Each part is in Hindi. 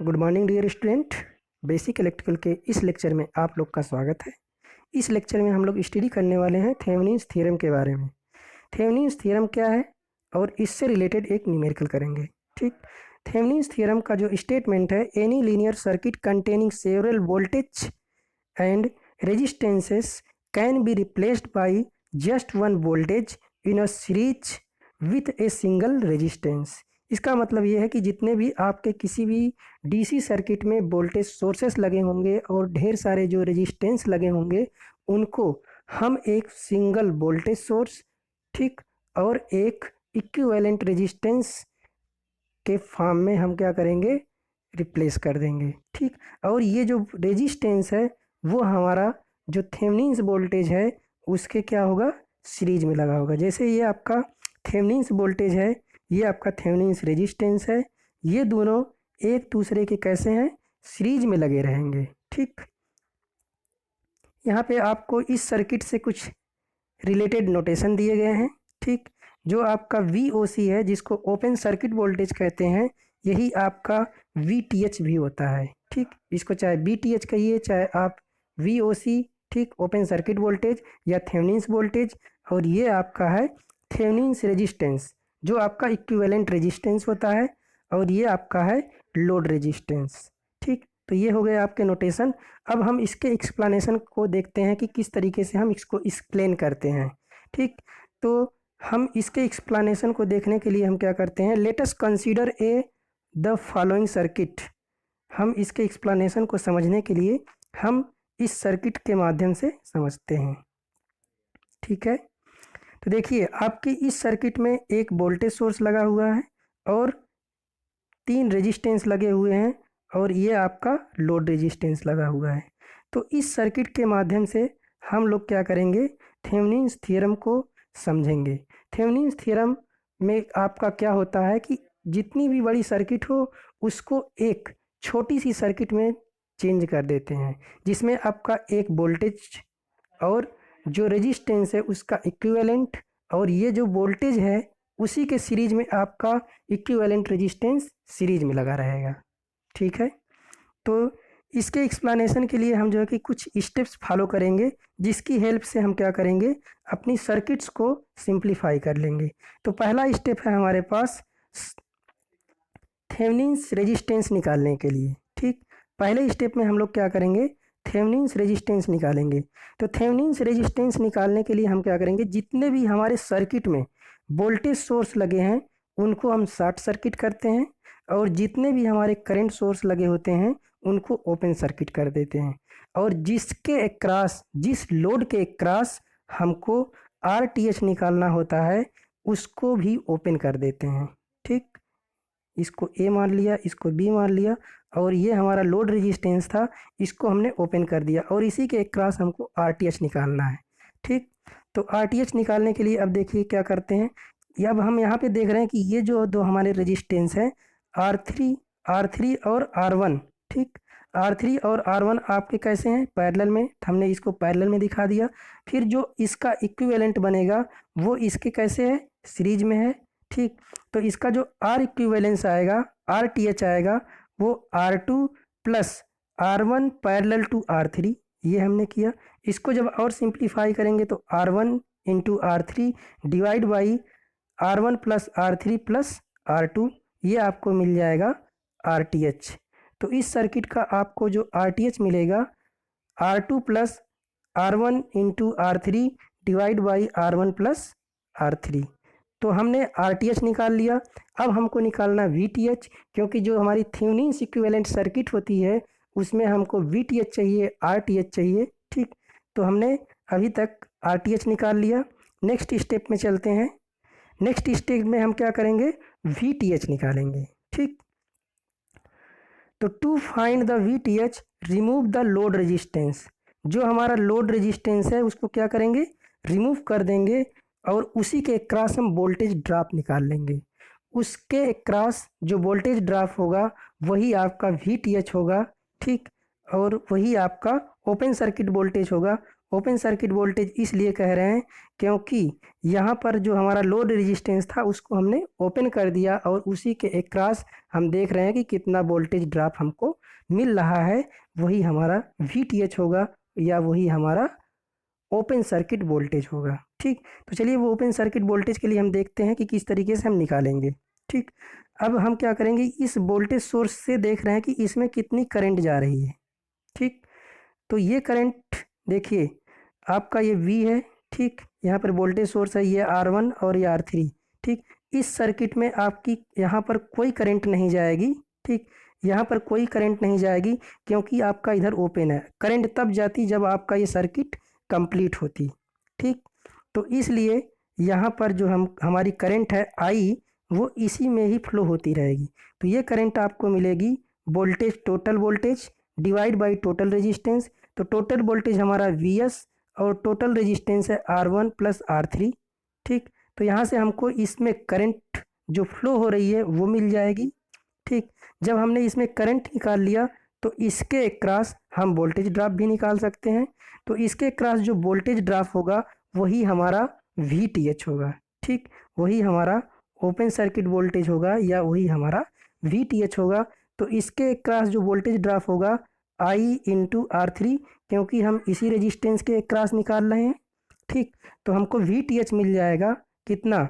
Good morning dear student. Basic electrical के इस लेक्चर में आप लोग का स्वागत है। इस लेक्चर में हम लोग स्टडी करने वाले हैं थेवेनिन्स थ्योरम के बारे में। थेवेनिन्स थ्योरम क्या है और इससे रिलेटेड एक न्यूमेरिकल करेंगे। ठीक, थेवेनिन्स थ्योरम का जो स्टेटमेंट है, any linear circuit containing several voltage and resistances can be replaced by just one voltage in a series with a single resistance. इसका मतलब ये है कि जितने भी आपके किसी भी डीसी सर्किट में वोल्टेज सोर्सेस लगे होंगे और ढेर सारे जो रेजिस्टेंस लगे होंगे, उनको हम एक सिंगल वोल्टेज सोर्स, ठीक, और एक इक्विवेलेंट रेजिस्टेंस के फॉर्म में हम क्या करेंगे, रिप्लेस कर देंगे। ठीक, और ये जो रेजिस्टेंस है वो हमारा जो थेवेनिन्स वोल्टेज है उसके क्या होगा, सीरीज में लगा होगा। जैसे ये आपका थेवेनिन्स वोल्टेज है, ये आपका थेवेनिन्स रेजिस्टेंस है, ये दोनों एक दूसरे के कैसे हैं, सीरीज में लगे रहेंगे। ठीक, यहाँ पे आपको इस सर्किट से कुछ रिलेटेड नोटेशन दिए गए हैं। ठीक, जो आपका VOC है जिसको ओपन सर्किट वोल्टेज कहते हैं, यही आपका VTH भी होता है। ठीक, इसको चाहे BTH कहिए चाहे आप VOC, ठीक, ओपन सर्किट वोल्टेज या थेवेनिन्स वोल्टेज। और ये आपका है थेवेनिन्स रेजिस्टेंस जो आपका इक्विवेलेंट रेजिस्टेंस होता है, और ये आपका है लोड रेजिस्टेंस। ठीक, तो ये हो गए आपके नोटेशन। अब हम इसके एक्सप्लेनेशन को देखते हैं कि किस तरीके से हम इसको एक्सप्लेन करते हैं। ठीक, तो हम इसके एक्सप्लेनेशन को देखने के लिए हम क्या करते हैं, let us consider the following circuit. हम इसके एक्सप्लेनेशन को समझने के लिए हम इस सर्किट के माध्यम से समझते हैं। ठीक है, तो देखिए आपके इस सर्किट में एक वोल्टेज सोर्स लगा हुआ है और 3 रेजिस्टेंस लगे हुए हैं, और ये आपका लोड रेजिस्टेंस लगा हुआ है। तो इस सर्किट के माध्यम से हम लोग क्या करेंगे, थेवेनिन्स थ्योरम को समझेंगे। थेवेनिन्स थ्योरम में आपका क्या होता है कि जितनी भी बड़ी सर्किट हो उसको एक छोटी सी सर्किट में चेंज कर देते हैं, जिसमें आपका एक वोल्टेज और जो रेजिस्टेंस है उसका इक्विवेलेंट, और ये जो वोल्टेज है उसी के सीरीज में आपका इक्विवेलेंट रेजिस्टेंस सीरीज में लगा रहेगा। ठीक है, तो इसके एक्सप्लेनेशन के लिए हम जो है कि कुछ स्टेप्स फॉलो करेंगे, जिसकी हेल्प से हम क्या करेंगे, अपनी सर्किट्स को सिंप्लीफाई कर लेंगे। तो पहला स्टेप है हमारे पास थेवेनिन्स रेजिस्टेंस निकालने के लिए। ठीक, पहले स्टेप में हम लोग क्या करेंगे, थेवेनिन्स रेजिस्टेंस निकालेंगे। तो थेवेनिन्स रेजिस्टेंस निकालने के लिए हम क्या करेंगे, जितने भी हमारे सर्किट में वोल्टेज सोर्स लगे हैं उनको हम शॉर्ट सर्किट करते हैं, और जितने भी हमारे करंट सोर्स लगे होते हैं उनको ओपन सर्किट कर देते हैं, और जिसके अक्रॉस, जिस लोड के अक्रॉस हमको RTH निकालना होता है उसको भी ओपन कर देते हैं। ठीक, इसको A मान लिया, इसको B मान लिया, और ये हमारा लोड रेजिस्टेंस था, इसको हमने ओपन कर दिया, और इसी के अक्रॉस हमको RTH निकालना है। ठीक, तो RTH निकालने के लिए अब देखिए क्या करते हैं, अब हम यहाँ पे देख रहे हैं कि ये जो दो हमारे रेजिस्टेंस हैं R3 और R1। ठीक, R3 और R1 आपके कैसे हैं, पैरेलल में, हमने इसको पैरेलल में दिखा दिया। फिर जो इसका इक्विवेलेंट बनेगा वो इसके कैसे है, सीरीज में है। ठीक, तो इसका जो R इक्विवेलेंस आएगा, RTH आएगा, वो R2 plus R1 parallel to R3, ये हमने किया। इसको जब और सिंप्लीफाई करेंगे तो R1 into R3 divide by R1 plus R3 plus R2, ये आपको मिल जाएगा RTH। तो इस सर्किट का आपको जो RTH मिलेगा, R2 plus R1 into R3 divide by R1 plus R3। तो हमने RTH निकाल लिया। अब हमको निकालना VTH, क्योंकि जो हमारी थेवेनिन्स इक्विवेलेंट सर्किट होती है उसमें हमको VTH चाहिए, RTH चाहिए। ठीक, तो हमने अभी तक RTH निकाल लिया। नेक्स्ट स्टेप में चलते हैं। नेक्स्ट स्टेप में हम क्या करेंगे, VTH निकालेंगे। ठीक, तो to find the VTH remove the load resistance. जो हमारा लोड रेजिस्टेंस है उसको क्या करेंगे, रिमूव कर देंगे, और उसी के अक्रॉस हम वोल्टेज ड्रॉप निकाल लेंगे। उसके अक्रॉस जो वोल्टेज ड्रॉप होगा वही आपका VTH होगा। ठीक, और वही आपका ओपन सर्किट वोल्टेज होगा, ओपन सर्किट वोल्टेज इसलिए कह रहे हैं क्योंकि यहाँ पर जो हमारा लोड रेजिस्टेंस था उसको हमने ओपन कर दिया और उसी के अक्रॉस हम देख रहे हैं कि कितना वोल्टेज ड्रॉप हमको मिल रहा है, वही हमारा VTH होगा या वही हमारा ओपन सर्किट वोल्टेज होगा। ठीक, तो चलिए वो ओपन सर्किट वोल्टेज के लिए हम देखते हैं कि किस तरीके से हम निकालेंगे। ठीक, अब हम क्या करेंगे, इस वोल्टेज सोर्स से देख रहे हैं कि इसमें कितनी करंट जा रही है। ठीक, तो ये करंट देखिए आपका ये V है। ठीक, यहाँ पर वोल्टेज सोर्स है, ये R1 और ये R3। ठीक, इस सर्किट में आपकी यहाँ पर कोई करंट नहीं जाएगी। ठीक, यहाँ पर कोई करंट नहीं जाएगी क्योंकि आपका इधर ओपन है। करंट तब जाती जब आपका ये सर्किट कंप्लीट होती। ठीक, तो इसलिए यहाँ पर जो हमारी करंट है I, वो इसी में ही फ्लो होती रहेगी। तो ये करंट आपको मिलेगी voltage, total voltage divide by total resistance. तो टोटल वोल्टेज हमारा VS और टोटल रेजिस्टेंस है R1 प्लस R3। ठीक, तो यहाँ से हमको इसमें करंट जो फ्लो हो रही है वो मिल जाएगी। ठीक, जब हमने इसमें करंट निकाल लिया तो इसके क्रॉस हम वोल्टेज ड्रॉप भी निकाल सकते हैं। तो इसके क्रॉस जो वोल्टेज ड्रॉप होगा वही हमारा VTH होगा। ठीक, वही हमारा ओपन सर्किट वोल्टेज होगा या वही हमारा VTH होगा। तो इसके क्रॉस जो वोल्टेज ड्रॉप होगा I इंटू R3, क्योंकि हम इसी रेजिस्टेंस के क्रॉस निकाल रहे हैं। ठीक, तो हमको VTH मिल जाएगा कितना,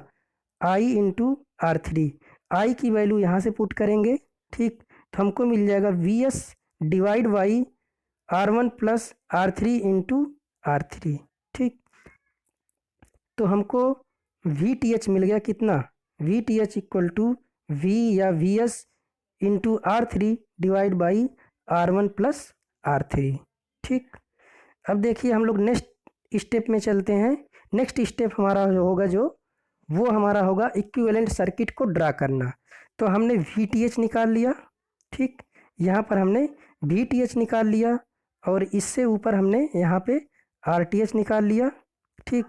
I इंटू R3। I की वैल्यू यहाँ से पुट करेंगे। ठीक, तो हमको मिल जाएगा VS divide by R1 plus R3 into R3। ठीक, तो हमको VTH मिल गया कितना, VTH इक्वल टू V या VS into R3 divide by R1 plus R3। ठीक, अब देखिए हम लोग नेक्स्ट स्टेप में चलते हैं। नेक्स्ट स्टेप हमारा जो होगा वो हमारा होगा इक्विवेलेंट सर्किट को ड्रा करना। तो हमने VTH निकाल लिया। ठीक, यहाँ पर हमने VTH निकाल लिया और इससे ऊपर हमने यहाँ पे RTH निकाल लिया। ठीक,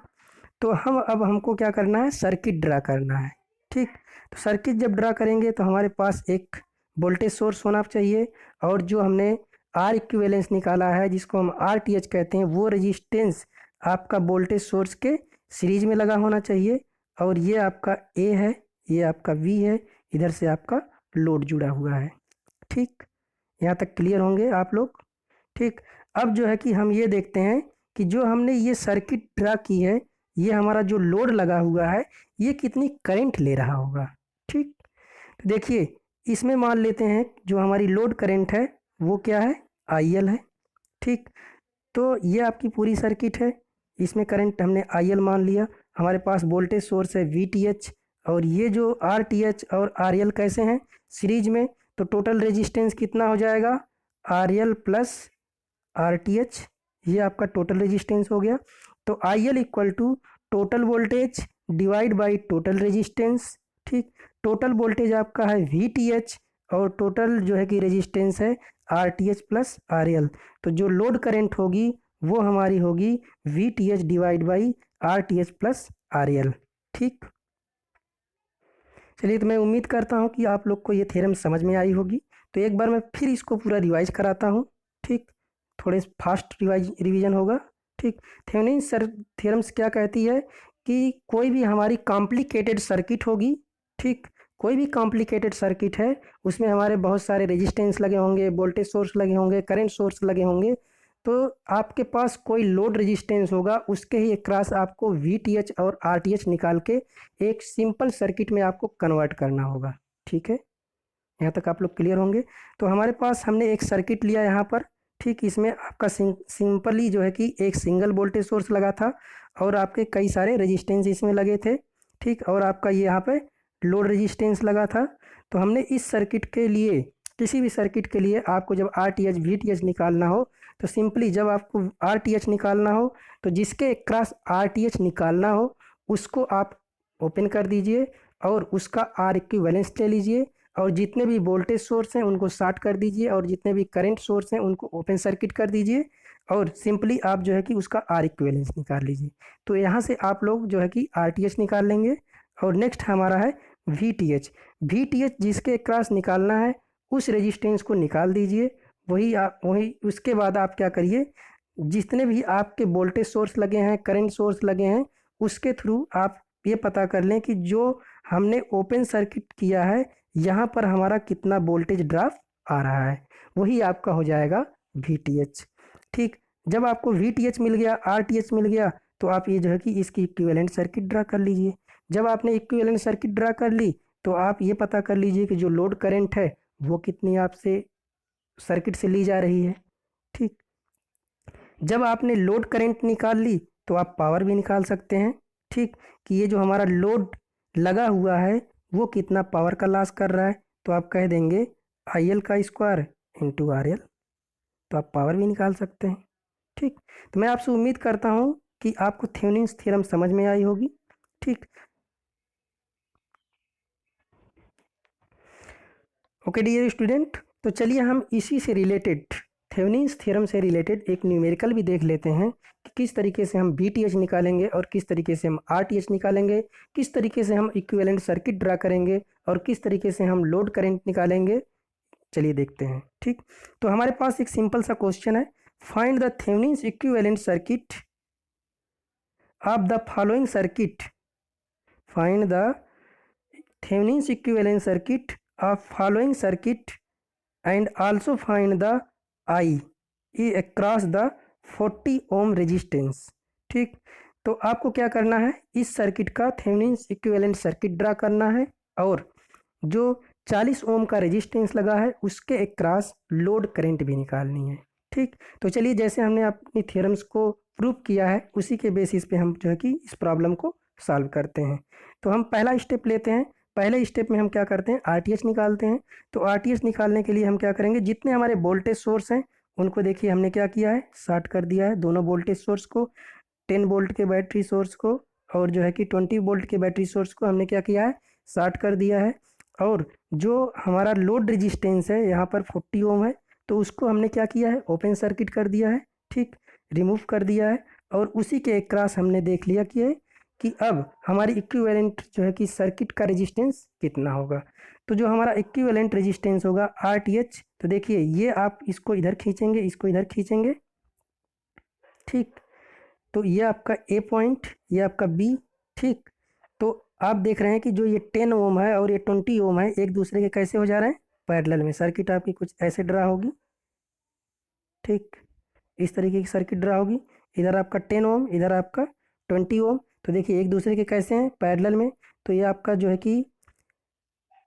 तो अब हमको क्या करना है, सर्किट ड्रा करना है। ठीक, तो सर्किट जब ड्रा करेंगे तो हमारे पास एक वोल्टेज सोर्स होना चाहिए और जो हमने R इक्विवेलेंस निकाला है जिसको हम RTH कहते हैं, वो रेजिस्टेंस आपका वोल्टेज सोर्स के सीरीज में लगा होना चाहिए। और ये आपका A है, ये आपका V है, इधर से आपका लोड जुड़ा हुआ है। ठीक, यहाँ तक क्लियर होंगे आप लोग। ठीक, अब जो है कि हम ये देखते हैं कि जो हमने ये सर्किट ड्रा की है, ये हमारा जो लोड लगा हुआ है ये कितनी करंट ले रहा होगा। ठीक, तो देखिए इसमें मान लेते हैं जो हमारी लोड करंट है वो क्या है, IL है। ठीक, तो ये आपकी पूरी सर्किट है, इसमें करंट हमने IL मान लिया। हमारे पास वोल्टेज सोर्स है VTH और ये जो RTH और RL कैसे हैं, सीरीज में। तो टोटल रेजिस्टेंस कितना हो जाएगा, RL प्लस RTH, ये आपका टोटल रेजिस्टेंस हो गया। तो IL equal to total voltage divide by total resistance. ठीक, टोटल वोल्टेज आपका है VTH और टोटल जो है कि रेजिस्टेंस है RTH प्लस RL। तो जो लोड करंट होगी वो हमारी होगी VTH divide by RTH plus RL। ठीक, चलिए तो मैं उम्मीद करता हूँ कि आप लोग को ये थ्योरम समझ में आई होगी। तो एक बार मैं फिर इसको पूरा रिवाइज कराता हूँ। ठीक, थोड़े फास्ट रिवीजन होगा। ठीक, थेवेनिन थ्योरम्स क्या कहती है कि कोई भी हमारी कॉम्प्लिकेटेड सर्किट होगी। ठीक, कोई भी कॉम्प्लिकेटेड सर्किट है उसमें हमारे बहुत सारे रेजिस्टेंस लगे होंगे, वोल्टेज सोर्स लगे होंगे, करंट सोर्स लगे होंगे। तो आपके पास कोई लोड रेजिस्टेंस होगा, उसके ही क्रॉस आपको VTH और RTH निकाल के एक सिंपल सर्किट में आपको कन्वर्ट करना होगा। ठीक है, यहाँ तक आप लोग क्लियर होंगे। तो हमारे पास हमने एक सर्किट लिया यहाँ पर। ठीक, इसमें आपका सिंपली जो है कि एक सिंगल वोल्टेज सोर्स लगा था और आपके कई सारे रेजिस्टेंस इसमें लगे थे। ठीक, और आपका ये यहाँ पे लोड रेजिस्टेंस लगा था। तो हमने इस सर्किट के लिए, किसी भी सर्किट के लिए आपको जब RTH VTH निकालना हो तो सिंपली जब आपको RTH निकालना हो तो जिसके क्रॉस RTH निकालना हो उसको आप ओपन कर दीजिए और उसका R इक्विवेलेंस ले लीजिए और जितने भी वोल्टेज सोर्स हैं उनको शॉर्ट कर दीजिए और जितने भी करंट सोर्स हैं उनको ओपन सर्किट कर दीजिए और सिंपली आप जो है कि उसका R इक्विवेलेंस निकाल लीजिए। तो यहाँ से आप लोग जो है कि RTH निकाल लेंगे। और नेक्स्ट हमारा है VTH जिसके क्रॉस निकालना है उस रेजिस्टेंस को निकाल दीजिए। वही उसके बाद आप क्या करिए, जितने भी आपके वोल्टेज सोर्स लगे हैं, करंट सोर्स लगे हैं, उसके थ्रू आप ये पता कर लें कि जो हमने ओपन सर्किट किया है यहाँ पर हमारा कितना वोल्टेज ड्रॉप आ रहा है, वही आपका हो जाएगा वीटीएच। ठीक, जब आपको वीटीएच मिल गया, आरटीएच मिल गया, तो आप ये जो है कि इसकी इक्विवेलेंट सर्किट ड्रा कर लीजिए। जब आपने इक्विवेलेंट सर्किट ड्रा कर ली तो आप ये पता कर लीजिए कि जो लोड करंट है वो कितनी आपसे सर्किट से ली जा रही है। ठीक, जब आपने लोड करंट निकाल ली तो आप पावर भी निकाल सकते हैं। ठीक, कि ये जो हमारा लोड लगा हुआ है वो कितना पावर का लॉस कर रहा है, तो आप कह देंगे आई एल का स्क्वायर इंटू आर एल, तो आप पावर भी निकाल सकते हैं। ठीक, तो मैं आपसे उम्मीद करता हूँ कि आपको थेवेनिन्स थ्योरम समझ में आई होगी। ठीक, ओके डियर स्टूडेंट, तो चलिए हम इसी से रिलेटेड, थेवेनिन्स थ्योरम से रिलेटेड एक न्यूमेरिकल भी देख लेते हैं कि किस तरीके से हम वीटीएच निकालेंगे और किस तरीके से हम आरटीएच निकालेंगे, किस तरीके से हम इक्विवेलेंट सर्किट ड्रा करेंगे और किस तरीके से हम लोड करंट निकालेंगे। चलिए देखते हैं। ठीक, तो हमारे पास एक सिंपल सा क्वेश्चन है, find the Thevenin's equivalent circuit of the following circuit, find the Thevenin's equivalent circuit of following circuit and also find the I E across the 40 ohm resistance. ठीक, तो आपको क्या करना है, इस सर्किट का थेवेनिन्स इक्विवेलेंट सर्किट ड्रा करना है और जो 40 ओम का रेजिस्टेंस लगा है उसके अक्रॉस लोड करंट भी निकालनी है। ठीक, तो चलिए जैसे हमने अपनी थ्योरम्स को प्रूव किया है उसी के बेसिस पे हम जो है कि इस प्रॉब्लम को सॉल्व करते हैं। तो हम पहला स्टेप लेते हैं। पहले स्टेप में हम क्या करते हैं, आरटीएच निकालते हैं। तो आरटीएच निकालने के लिए हम क्या करेंगे, जितने हमारे वोल्टेज सोर्स हैं उनको देखिए हमने क्या किया है, शॉर्ट कर दिया है। दोनों वोल्टेज सोर्स को, 10 वोल्ट के बैटरी सोर्स को और जो है कि 20 वोल्ट के बैटरी सोर्स को हमने क्या किया है, शॉर्ट कर दिया है। और जो हमारा लोड रेजिस्टेंस है यहाँ पर 40 ओम है, तो उसको हमने क्या किया है, ओपन सर्किट कर दिया है। ठीक, रिमूव कर दिया है और उसी के अक्रॉस हमने देख लिया कि अब हमारी इक्विवेलेंट जो है कि सर्किट का रेजिस्टेंस कितना होगा। तो जो हमारा इक्विवेलेंट रेजिस्टेंस होगा आरटीएच, तो देखिए ये आप इसको इधर खींचेंगे, इसको इधर खींचेंगे। ठीक, तो ये आपका ए पॉइंट, ये आपका बी। ठीक, तो आप देख रहे हैं कि जो ये 10 ओम है और ये 20 ओम है एक दूसरे के कैसे हो जा रहे हैं, पैरेलल में। सर्किट आपकी कुछ ऐसे ड्रा होगी। ठीक, इस तरीके की सर्किट ड्रा होगी। इधर आपका 10 ओम, इधर आपका 20 ओम। तो देखिए एक दूसरे के कैसे हैं, पैरेलल में। तो ये आपका जो है कि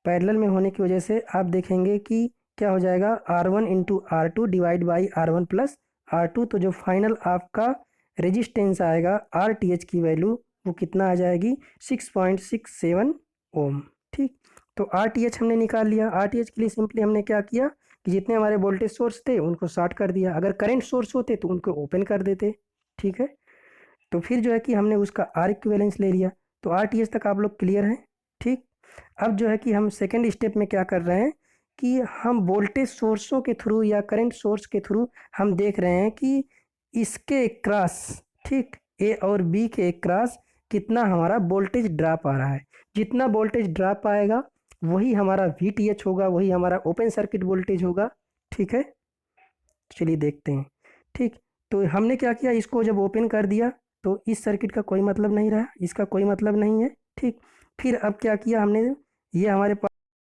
पैरेलल में होने की वजह से आप देखेंगे कि क्या हो जाएगा, R1 into R2 divide by R1 plus R2। तो जो फाइनल आपका रेजिस्टेंस आएगा RTH की वैल्यू वो कितना आ जाएगी, 6.67 ओम। ठीक, तो RTH हमने निकाल लिया। RTH के लिए सिंपली हमने क्या किया कि जितने हमारे वोल्टेज सोर्स थे उनको शॉर्ट कर दिया, अगर करंट सोर्स होते तो उनको ओपन कर देते। ठीक है, तो फिर जो है कि हमने उसका आर इक्विवेलेंस ले लिया। तो RTH तक आप लोग क्लियर हैं। ठीक, अब जो है कि हम सेकंड स्टेप में क्या कर रहे हैं कि हम वोल्टेज सोर्सों के थ्रू या करंट सोर्स के थ्रू हम देख रहे हैं कि इसके क्रॉस, ठीक, ए और बी के क्रॉस कितना हमारा वोल्टेज ड्रॉप आ रहा है। जितना वोल्टेज ड्रॉप आएगा वही हमारा VTH होगा, वही हमारा ओपन सर्किट वोल्टेज होगा। ठीक है, चलिए देखते हैं। ठीक, तो हमने क्या किया, इसको जब ओपन कर दिया तो इस सर्किट का कोई मतलब नहीं रहा, इसका कोई मतलब नहीं है। ठीक, फिर अब क्या किया हमने, ये हमारे